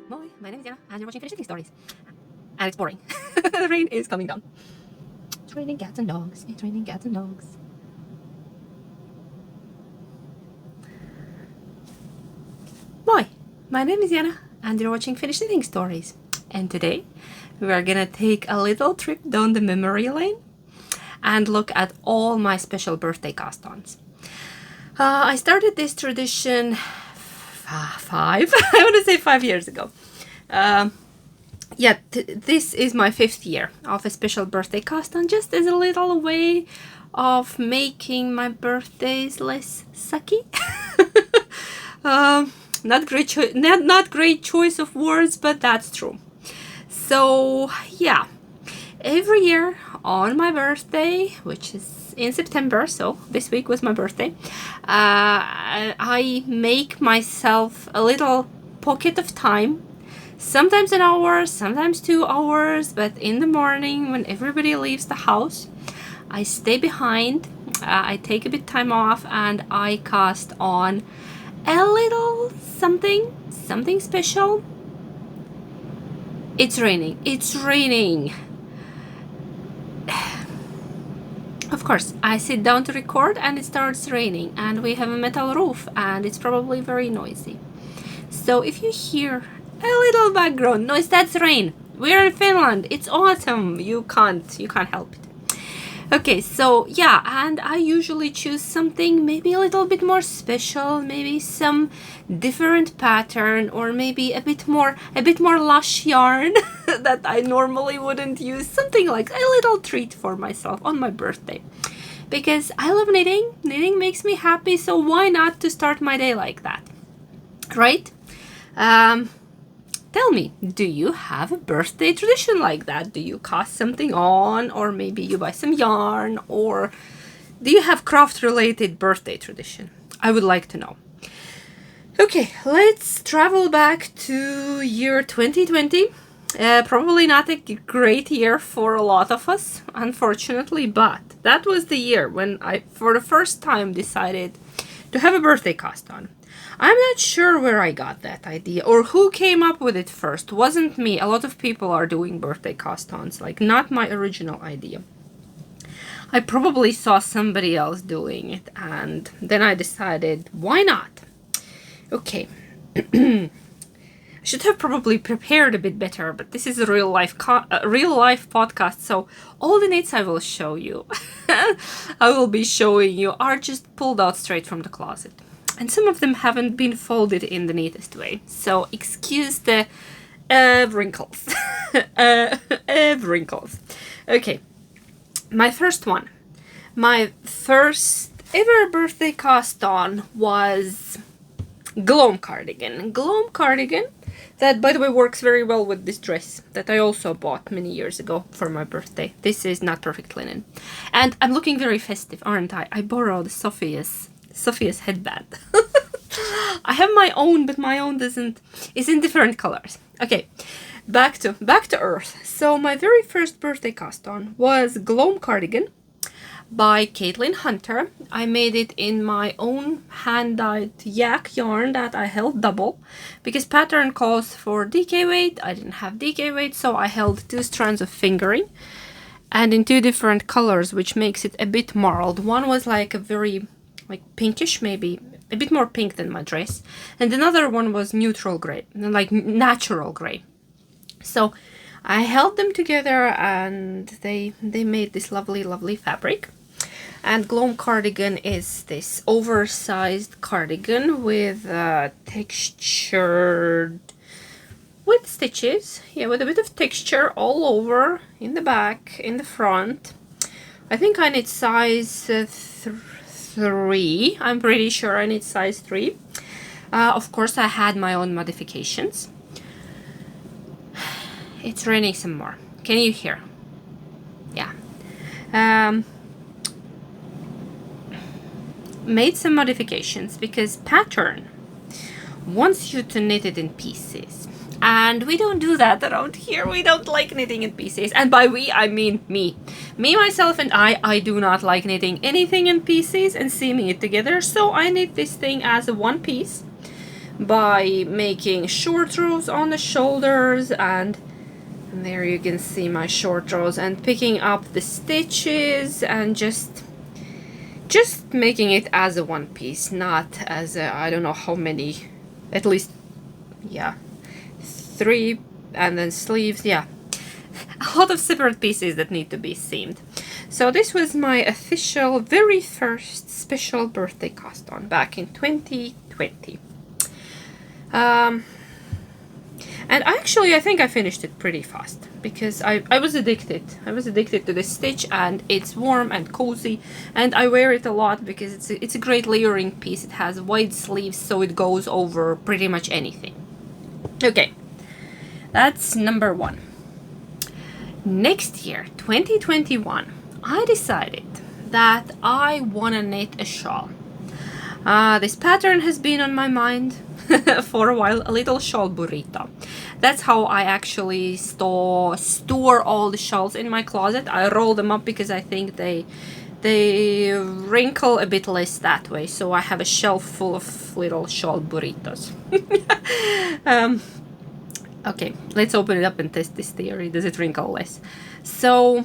Moi, my name is Jana, and you're watching Finnish knitting stories. And it's boring. The rain is coming down. It's raining cats and dogs. It's raining cats and dogs. Moi, my name is Jana, and you're watching Finnish knitting stories. And today, we are gonna take a little trip down the memory lane and look at all my special birthday cast-ons. I started this tradition I want to say 5 years ago. This is my 5th year of a special birthday cast-on, just as a little way of making my birthdays less sucky. Not great choice of words, but that's true. So yeah, every year on my birthday, which is in September, so this week was my birthday, I make myself a little pocket of time, sometimes an hour, sometimes 2 hours, but in the morning when everybody leaves the house, I stay behind, I take a bit time off, and I cast on a little something special. It's raining. Of course, I sit down to record and it starts raining, and we have a metal roof and it's probably very noisy. So if you hear a little background noise, that's rain. We're in Finland. It's autumn. You can't help it. Okay, so yeah, and I usually choose something maybe a little bit more special, maybe some different pattern, or maybe a bit more lush yarn that I normally wouldn't use. Something like a little treat for myself on my birthday. Because I love knitting. Knitting makes me happy, so why not to start my day like that? Right? Tell me, do you have a birthday tradition like that? Do you cast something on, or maybe you buy some yarn, or do you have craft-related birthday tradition? I would like to know. Okay, let's travel back to year 2020. Probably not a great year for a lot of us, unfortunately, but that was the year when I, for the first time, decided to have a birthday cast on. I'm not sure where I got that idea or who came up with it first. Wasn't me. A lot of people are doing birthday cast-ons, like not my original idea. I probably saw somebody else doing it, and then I decided, why not? Okay. I should have probably prepared a bit better, but this is a real life podcast, so all the knits I will show you, I will be showing you, are just pulled out straight from the closet. And some of them haven't been folded in the neatest way. So excuse the wrinkles. Wrinkles. Okay. My first one. My first ever birthday cast on was Gloam cardigan. Gloam cardigan that, by the way, works very well with this dress that I also bought many years ago for my birthday. This is not perfect linen. And I'm looking very festive, aren't I? I borrowed Sophia's headband. I have my own, but my own is in different colors. Okay, back to earth. So my very first birthday cast on was Gloam cardigan by Caitlin Hunter. I made it in my own hand-dyed yak yarn that I held double because pattern calls for DK weight. I didn't have DK weight, so I held 2 strands of fingering and in 2 different colors, which makes it a bit marled. One was like a very pinkish, maybe a bit more pink than my dress, and another one was neutral gray, like natural gray. So I held them together and they made this lovely fabric. And Gloam cardigan is this oversized cardigan with textured, with stitches, yeah, with a bit of texture all over, in the back, in the front. I think I need size 3. I'm pretty sure I need size 3. Of course, I had my own modifications. It's raining some more. Can you hear? Yeah. Made some modifications because pattern wants you to knit it in pieces. And we don't do that around here. We don't like knitting in pieces. And by we, I mean me. Me, myself, and I do not like knitting anything in pieces and seaming it together. So I knit this thing as a one piece by making short rows on the shoulders, and there you can see my short rows, and picking up the stitches and just making it as a one piece, not as a, I don't know how many, at least, yeah, 3, and then sleeves, yeah, a lot of separate pieces that need to be seamed. So this was my official very first special birthday cast-on back in 2020. And actually, I think I finished it pretty fast because I was addicted. I was addicted to this stitch, and it's warm and cozy, and I wear it a lot because it's a great layering piece. It has wide sleeves, so it goes over pretty much anything. Okay, that's number 1. Next year, 2021, I decided that I want to knit a shawl. This pattern has been on my mind for a while, a little shawl burrito. That's how I actually store all the shawls in my closet. I roll them up because I think they wrinkle a bit less that way. So I have a shelf full of little shawl burritos. Okay, let's open it up and test this theory. Does it wrinkle less? So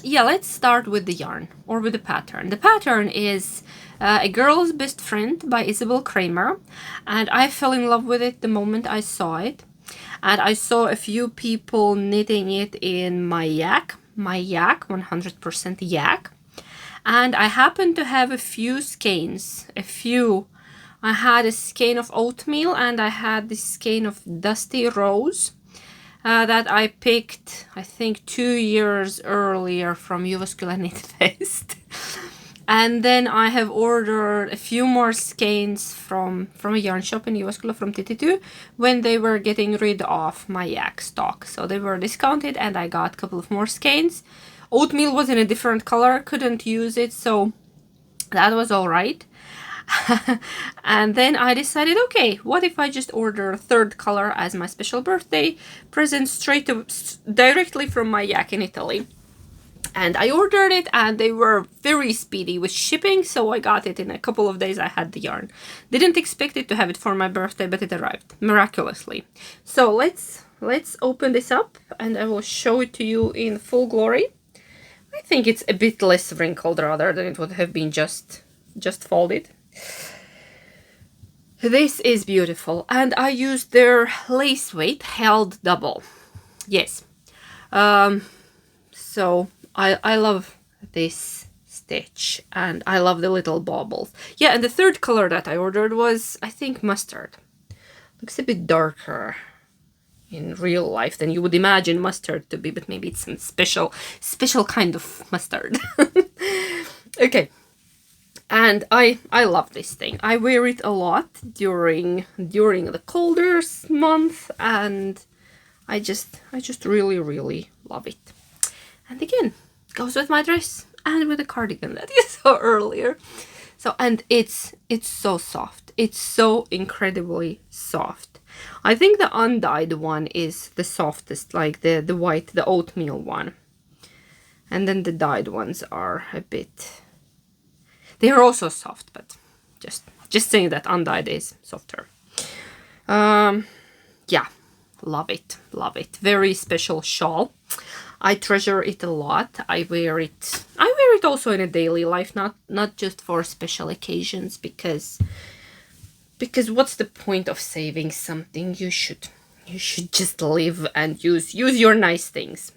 yeah, let's start with the yarn, or with the pattern. The pattern is A Girl's Best Friend by Isabel Kramer, and I fell in love with it the moment I saw it. And I saw a few people knitting it in my yak, 100% yak. And I happened to have a few skeins, I had a skein of oatmeal, and I had this skein of dusty rose that I picked, I think, 2 years earlier from Jyväskylä Knit Fest. And then I have ordered a few more skeins from a yarn shop in Jyväskylä, from Tititu, when they were getting rid of my yak stock. So they were discounted, and I got a couple of more skeins. Oatmeal was in a different color, couldn't use it, so that was all right. And then I decided, okay, what if I just order a 3rd color as my special birthday present directly from my yak in Italy. And I ordered it, and they were very speedy with shipping, so I got it in a couple of days. I had the yarn. Didn't expect it to have it for my birthday, but it arrived miraculously. So let's open this up, and I will show it to you in full glory. I think it's a bit less wrinkled rather than it would have been just folded. This is beautiful, and I used their lace weight held double. Yes. So I love this stitch, and I love the little baubles. Yeah, and the 3rd color that I ordered was, I think, mustard. Looks a bit darker in real life than you would imagine mustard to be, but maybe it's some special kind of mustard. Okay. And I love this thing. I wear it a lot during the colder month, and I just really, really love it. And again, it goes with my dress and with the cardigan that you saw earlier. So, and it's so soft. It's so incredibly soft. I think the undyed one is the softest, like the white, the oatmeal one. And then the dyed ones are a bit... They are also soft, but just saying that undyed is softer. Yeah, love it. Very special shawl. I treasure it a lot. I wear it also in a daily life, not just for special occasions, because what's the point of saving something? You should just live and use your nice things.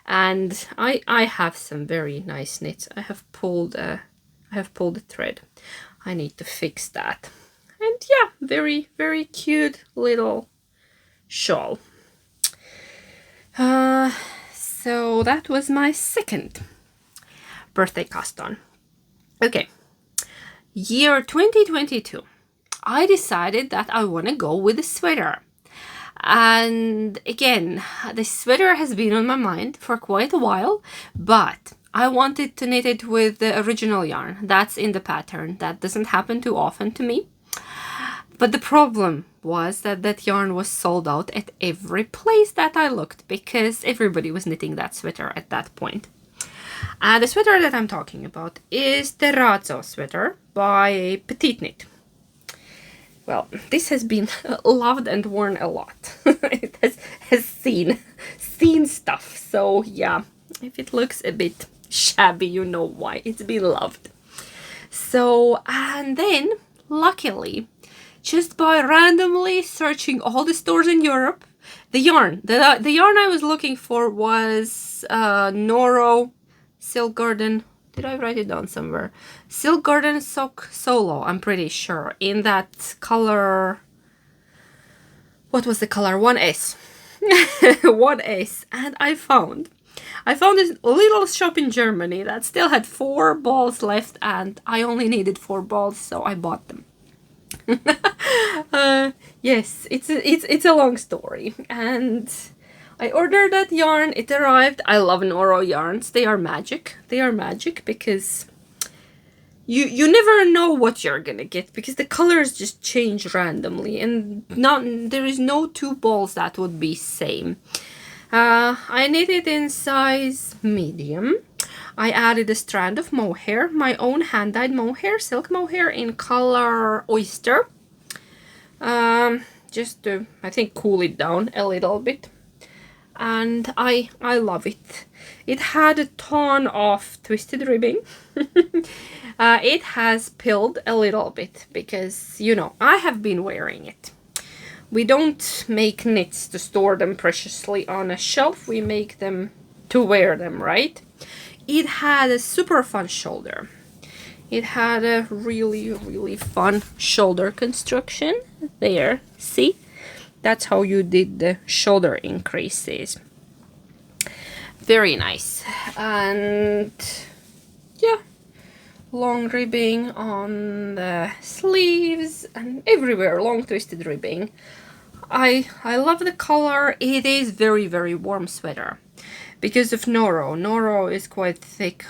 And I have some very nice knits. I have pulled the thread. I need to fix that. And yeah, very, very cute little shawl. So that was my 2nd birthday cast-on. Okay, year 2022. I decided that I want to go with a sweater. And again, the sweater has been on my mind for quite a while, but I wanted to knit it with the original yarn that's in the pattern. That doesn't happen too often to me. But the problem was that yarn was sold out at every place that I looked, because everybody was knitting that sweater at that point. And the sweater that I'm talking about is the Terrazzo sweater by Petite Knit. well, this has been loved and worn a lot. It has seen stuff. So yeah, if it looks a bit shabby, you know why. It's been loved. So, and then luckily, just by randomly searching all the stores in Europe, the yarn I was looking for was Noro Silk Garden. Did I write it down somewhere? Silk Garden Sock Solo, I'm pretty sure, in that color. What was the color? 1S. 1S. And I found this little shop in Germany that still had 4 balls left, and I only needed 4 balls, so I bought them. Yes, it's a long story, and I ordered that yarn. It arrived. I love Noro yarns. They are magic. They are magic because you never know what you're gonna get, because the colors just change randomly, and there is no 2 balls that would be same. I knitted in size medium. I added a strand of mohair, my own hand-dyed mohair, silk mohair in color oyster. Just to, I think, cool it down a little bit. And I love it. It had a ton of twisted ribbing. It has pilled a little bit because, you know, I have been wearing it. We don't make knits to store them preciously on a shelf. We make them to wear them, right? It had a super fun shoulder. It had a really, really fun shoulder construction. There, see? That's how you did the shoulder increases. Very nice. And yeah, long ribbing on the sleeves and everywhere, long twisted ribbing. I love the color. It is very, very warm sweater because of Noro. Noro is quite thick.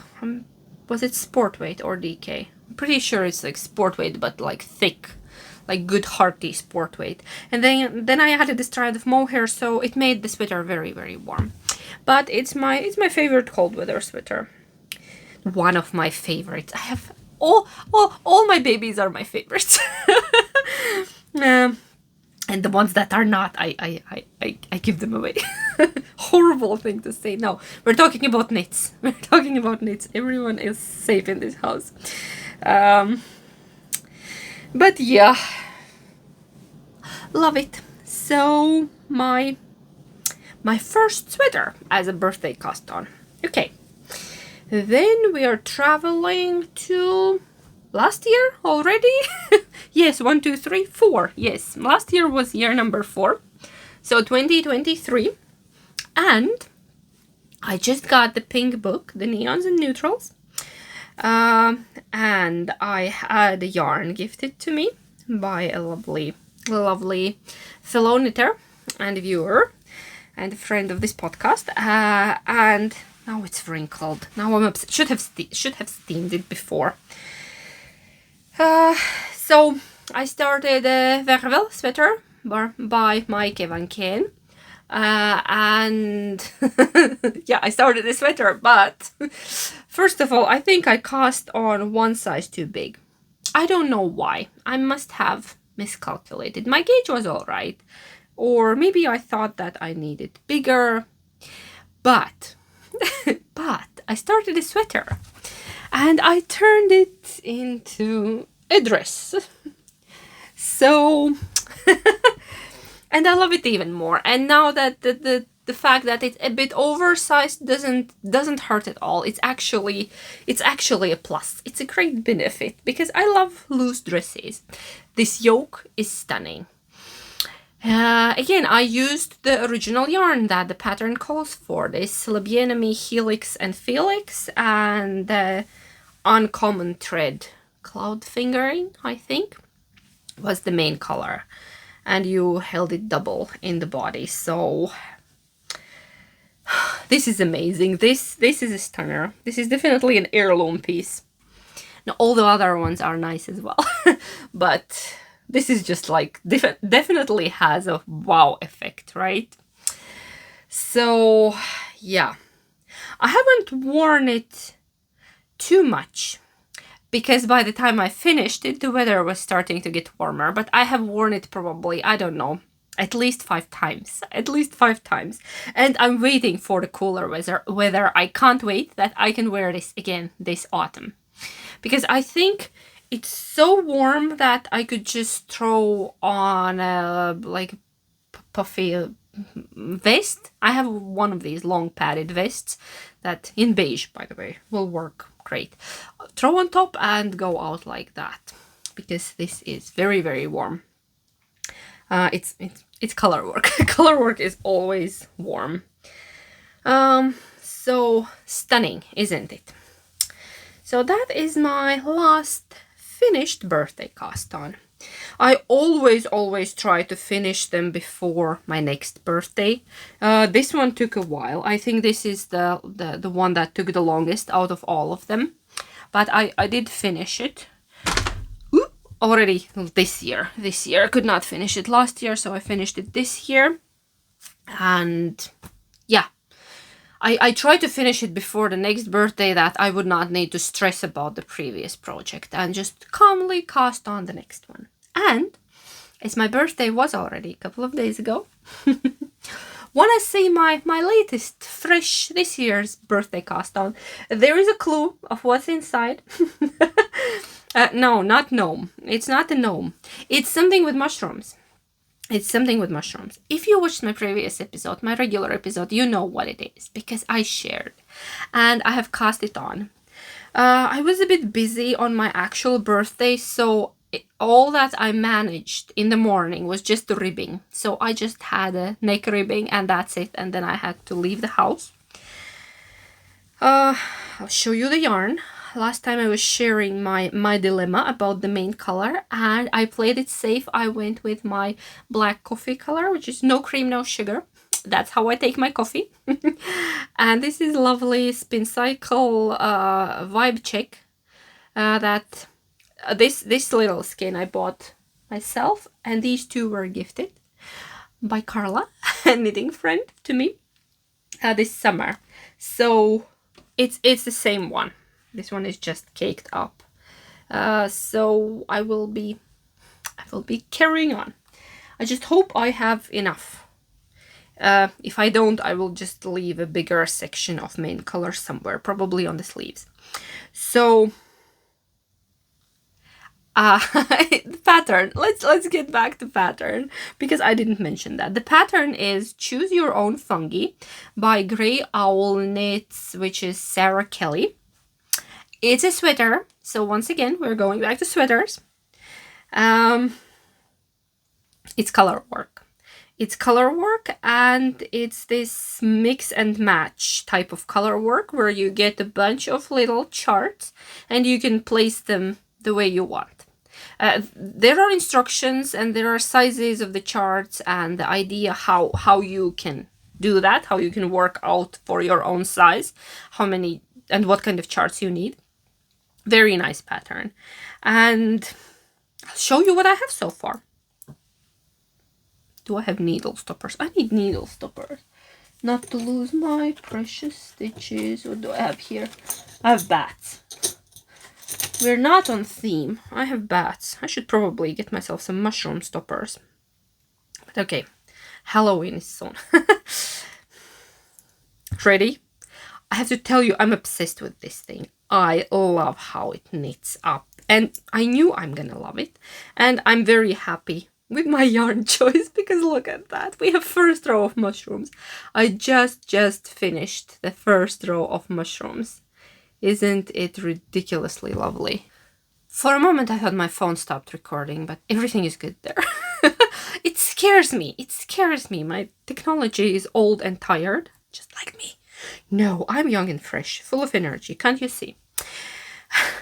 Was it sport weight or DK? I'm pretty sure it's like sport weight, but like thick, like good hearty sport weight. And then I added a strand of mohair, so it made the sweater very, very warm. But it's my favorite cold weather sweater. One of my favorites. I have all my babies are my favorites. And the ones that are not, I give them away. Horrible thing to say. No, we're talking about knits. We're talking about knits. Everyone is safe in this house. But yeah, love it. So my first sweater as a birthday cast-on. Okay, then we are traveling to last year already. Yes, 1, 2, 3, 4. Yes, last year was year number 4. So 2023. And I just got the pink book, the Neons and Neutrals. And I had a yarn gifted to me by a lovely, lovely fellow knitter and viewer and a friend of this podcast. And now it's wrinkled. Now I'm upset. Should have steamed it before. So I started a Vervel sweater by Mike Van Ken. And yeah, I started a sweater, but first of all, I think I cast on one size too big. I don't know why. I must have miscalculated. My gauge was all right, or maybe I thought that I needed bigger, but I started a sweater and I turned it into a dress. So and I love it even more. And now that the fact that it's a bit oversized doesn't hurt at all. It's actually a plus. It's a great benefit because I love loose dresses. This yoke is stunning. Again, I used the original yarn that the pattern calls for. This Le Bien-Aimé Helix and Felix, and the Uncommon Thread Cloud Fingering, I think, was the main color. And you held it double in the body. So this is amazing. This is a stunner. This is definitely an heirloom piece. Now, all the other ones are nice as well. But this is just like, definitely has a wow effect, right? So, yeah. I haven't worn it too much because by the time I finished it, the weather was starting to get warmer. But I have worn it probably, I don't know, at least 5 times. At least 5 times. And I'm waiting for the cooler weather. I can't wait that I can wear this again this autumn. Because I think it's so warm that I could just throw on a like puffy vest. I have one of these long padded vests that, in beige by the way, will work great. Throw on top and go out like that, because this is very, very warm. It's color work. Color work is always warm. So stunning, isn't it? So that is my last finished birthday cast-on. I always try to finish them before my next birthday. This one took a while. I think this is the one that took the longest out of all of them. But I did finish it. Ooh, already this year. This year. I could not finish it last year, so I finished it this year. And yeah. I tried to finish it before the next birthday, that I would not need to stress about the previous project and just calmly cast on the next one. And as my birthday was already a couple of days ago, wanna see my latest fresh this year's birthday cast on. There is a clue of what's inside. No, not gnome. It's not a gnome. It's something with mushrooms. It's something with mushrooms. If you watched my previous episode, my regular episode, you know what it is, because I shared and I have cast it on. I was a bit busy on my actual birthday, so all that I managed in the morning was just the ribbing. So I just had a neck ribbing and that's it, and then I had to leave the house. I'll show you the yarn. Last time I was sharing my dilemma about the main color, and I played it safe. I went with my black coffee color, which is no cream, no sugar. That's how I take my coffee. And this is lovely Spin Cycle Vibe Check. This little skein I bought myself, and these two were gifted by Carla, a knitting friend to me, this summer. So it's the same one. This one is just caked up. So I will be carrying on. I just hope I have enough. If I don't, I will just leave a bigger section of main color somewhere, probably on the sleeves. So the pattern. Let's get back to pattern, because I didn't mention that. The pattern is Choose Your Own Fungi by Grey Owl Knits, which is Sarah Kelly. It's a sweater, so once again we're going back to sweaters. It's color work. It's color work, and it's this mix and match type of color work where you get a bunch of little charts and you can place them the way you want. There are instructions and there are sizes of the charts, and the idea how you can do that, how you can work out for your own size, how many and what kind of charts you need. Very nice pattern. And I'll show you what I have so far. Do I have needle stoppers? I need needle stoppers, not to lose my precious stitches. What do I have here? I have bats. We're not on theme. I have bats. I should probably get myself some mushroom stoppers. But okay, Halloween is soon. Ready? I have to tell you, I'm obsessed with this thing. I love how it knits up, and I knew I'm gonna love it, and I'm very happy with my yarn choice, because look at that. We have first row of mushrooms. I just finished the first row of mushrooms. Isn't it ridiculously lovely? For a moment I thought my phone stopped recording, but everything is good there. It scares me. It scares me. My technology is old and tired, just like me. No, I'm young and fresh, full of energy, can't you see?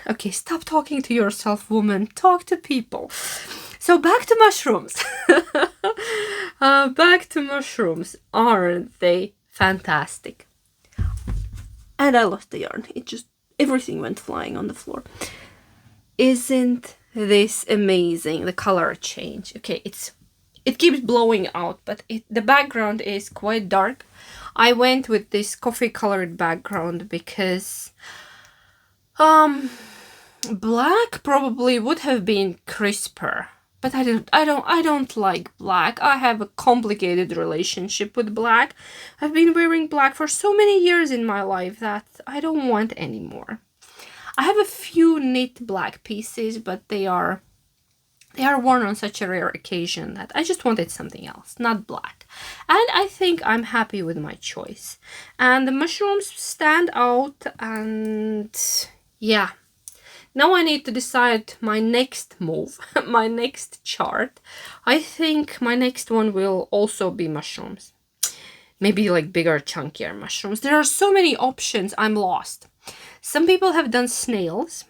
Okay, stop talking to yourself, woman. Talk to people. So back to mushrooms. Back to mushrooms. Aren't they fantastic? And I lost the yarn. It just, everything went flying on the floor. Isn't this amazing? The color change. Okay, it keeps blowing out, but the background is quite dark. I went with this coffee colored background because Black probably would have been crisper, but I don't like black. I have a complicated relationship with black. I've been wearing black for so many years in my life that I don't want anymore. I have a few knit black pieces, but they are worn on such a rare occasion that I just wanted something else, not black. And I think I'm happy with my choice. And the mushrooms stand out, and yeah. Now I need to decide my next move, my next chart. I think my next one will also be mushrooms. Maybe like bigger, chunkier mushrooms. There are so many options, I'm lost. Some people have done snails.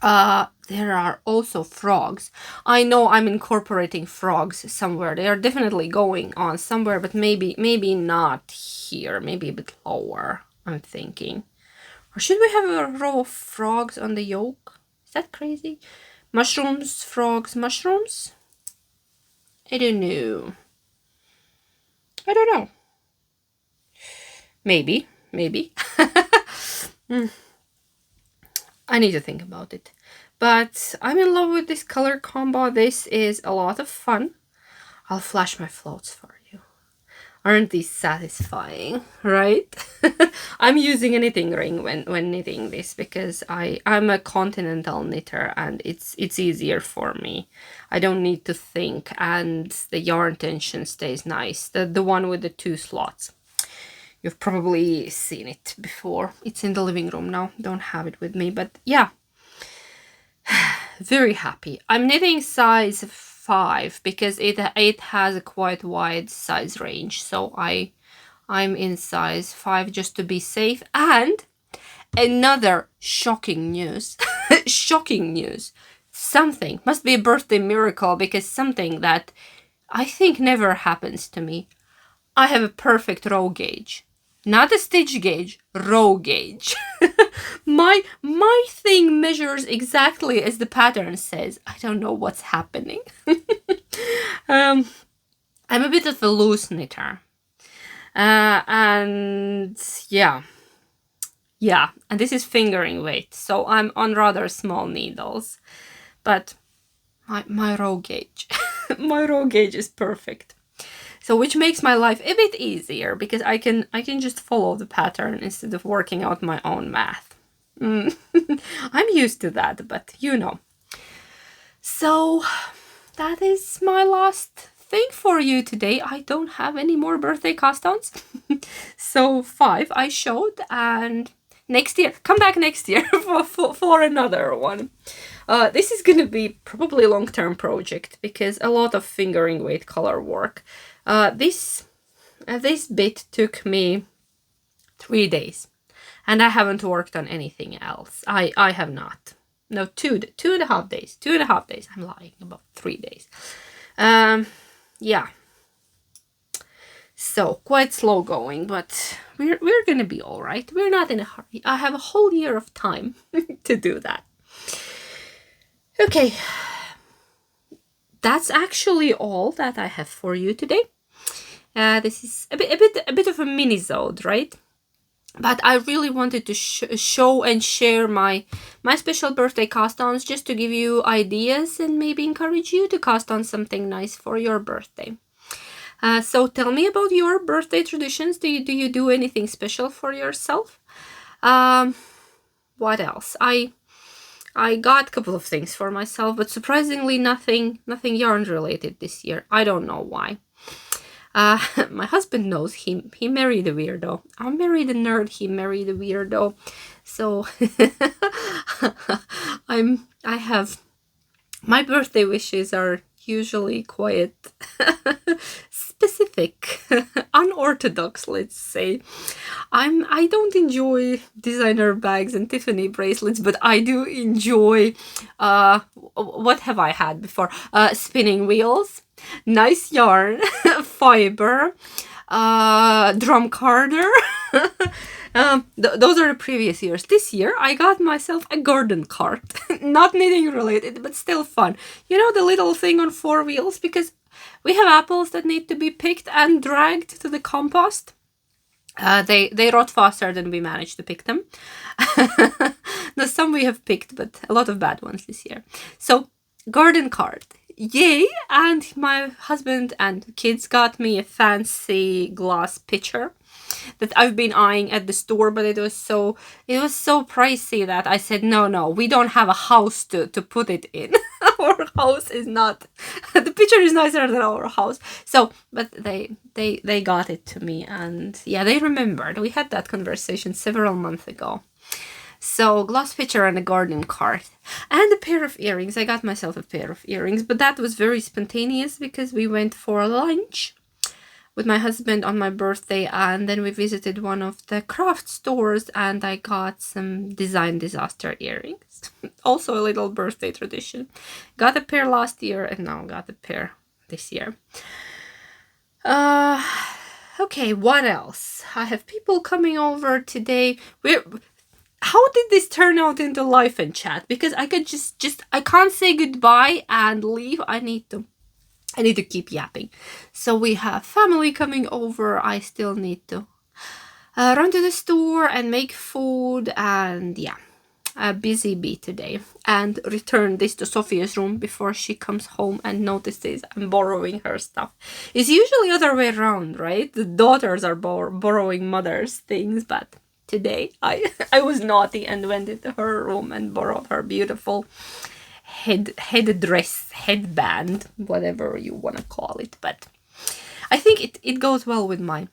There are also frogs. I know I'm incorporating frogs somewhere. They are definitely going on somewhere, but maybe not here. Maybe a bit lower, I'm thinking. Or should we have a row of frogs on the yolk? Is that crazy? Mushrooms, frogs, mushrooms? I don't know. I don't know. Maybe. I need to think about it. But I'm in love with this color combo. This is a lot of fun. I'll flash my floats for you. Aren't these satisfying, right? I'm using a knitting ring when knitting this because I'm a continental knitter and it's easier for me. I don't need to think, and the yarn tension stays nice. The one with the 2 slots. You've probably seen it before. It's in the living room now. Don't have it with me, but yeah. Very happy. I'm knitting size 5 because it has a quite wide size range, so I'm in size 5 just to be safe. And another shocking news. Shocking news. Something must be a birthday miracle, because something that I think never happens to me. I have a perfect row gauge. Not a stitch gauge, row gauge. My thing measures exactly as the pattern says. I don't know what's happening. I'm a bit of a loose knitter. And yeah, and this is fingering weight, so I'm on rather small needles. But my row gauge, my row gauge is perfect. So which makes my life a bit easier because I can just follow the pattern instead of working out my own math. I'm used to that, but you know. So that is my last thing for you today. I don't have any more birthday cast-ons. So 5 I showed, and next year, come back next year for another one. This is gonna be probably a long-term project because a lot of fingering weight color work. This bit took me 3 days, and I haven't worked on anything else. I have not. No, 2.5 days. 2.5 days. I'm lying, about 3 days. Yeah. So quite slow going, but we're gonna be all right. We're not in a hurry. I have a whole year of time to do that. Okay. That's actually all that I have for you today. This is a bit of a mini-sode, right? But I really wanted to show and share my special birthday cast-ons just to give you ideas and maybe encourage you to cast on something nice for your birthday. So tell me about your birthday traditions. Do you do anything special for yourself? What else? I got a couple of things for myself, but surprisingly nothing yarn related this year. I don't know why. My husband knows he married a weirdo. I married a nerd, he married a weirdo. So I have my birthday wishes are usually quite specific, unorthodox, let's say. I don't enjoy designer bags and Tiffany bracelets, but I do enjoy what have I had before? Spinning wheels, nice yarn, fiber, drum carder. Those are the previous years. This year I got myself a garden cart. Not knitting related, but still fun. You know, the little thing on 4 wheels, because we have apples that need to be picked and dragged to the compost. They rot faster than we managed to pick them. Now, some we have picked, but a lot of bad ones this year. So, garden cart. Yay! And my husband and kids got me a fancy glass pitcher that I've been eyeing at the store, but it was so pricey that I said, no, we don't have a house to put it in. Our house is not, the picture is nicer than our house. So, but they got it to me, and yeah, they remembered. We had that conversation several months ago. So, glass pitcher and a garden cart. And a pair of earrings. I got myself a pair of earrings, but that was very spontaneous because we went for lunch with my husband on my birthday, and then we visited one of the craft stores, and I got some design disaster earrings. Also a little birthday tradition. Got a pair last year, and now got a pair this year. Okay, what else? I have people coming over today. How did this turn out into life and chat? Because I could I can't say goodbye and leave. I need to keep yapping. So we have family coming over. I still need to run to the store and make food, and yeah, a busy bee today. And return this to Sophia's room before she comes home and notices I'm borrowing her stuff. It's usually other way around, right? The daughters are borrowing mother's things, but today I was naughty and went into her room and borrowed her beautiful headband, whatever you want to call it. But I think it goes well with my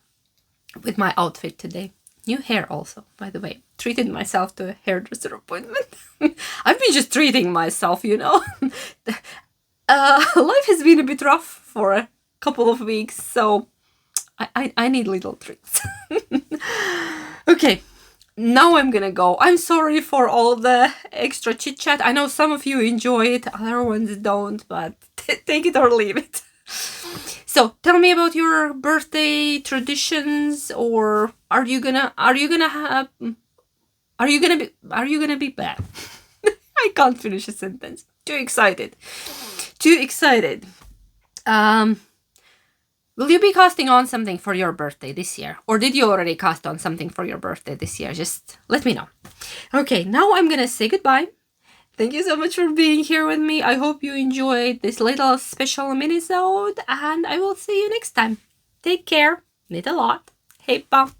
outfit today. New hair also, by the way. Treated myself to a hairdresser appointment. I've been just treating myself, Life has been a bit rough for a couple of weeks, so I need little treats. Okay. Now I'm gonna go. I'm sorry for all the extra chit chat. I know some of you enjoy it, other ones don't, but take it or leave it. So tell me about your birthday traditions, or are you gonna be bad? I can't finish a sentence. Too excited. Will you be casting on something for your birthday this year? Or did you already cast on something for your birthday this year? Just let me know. Okay, now I'm gonna say goodbye. Thank you so much for being here with me. I hope you enjoyed this little special mini-sode, and I will see you next time. Take care. Knit a lot. Heippa!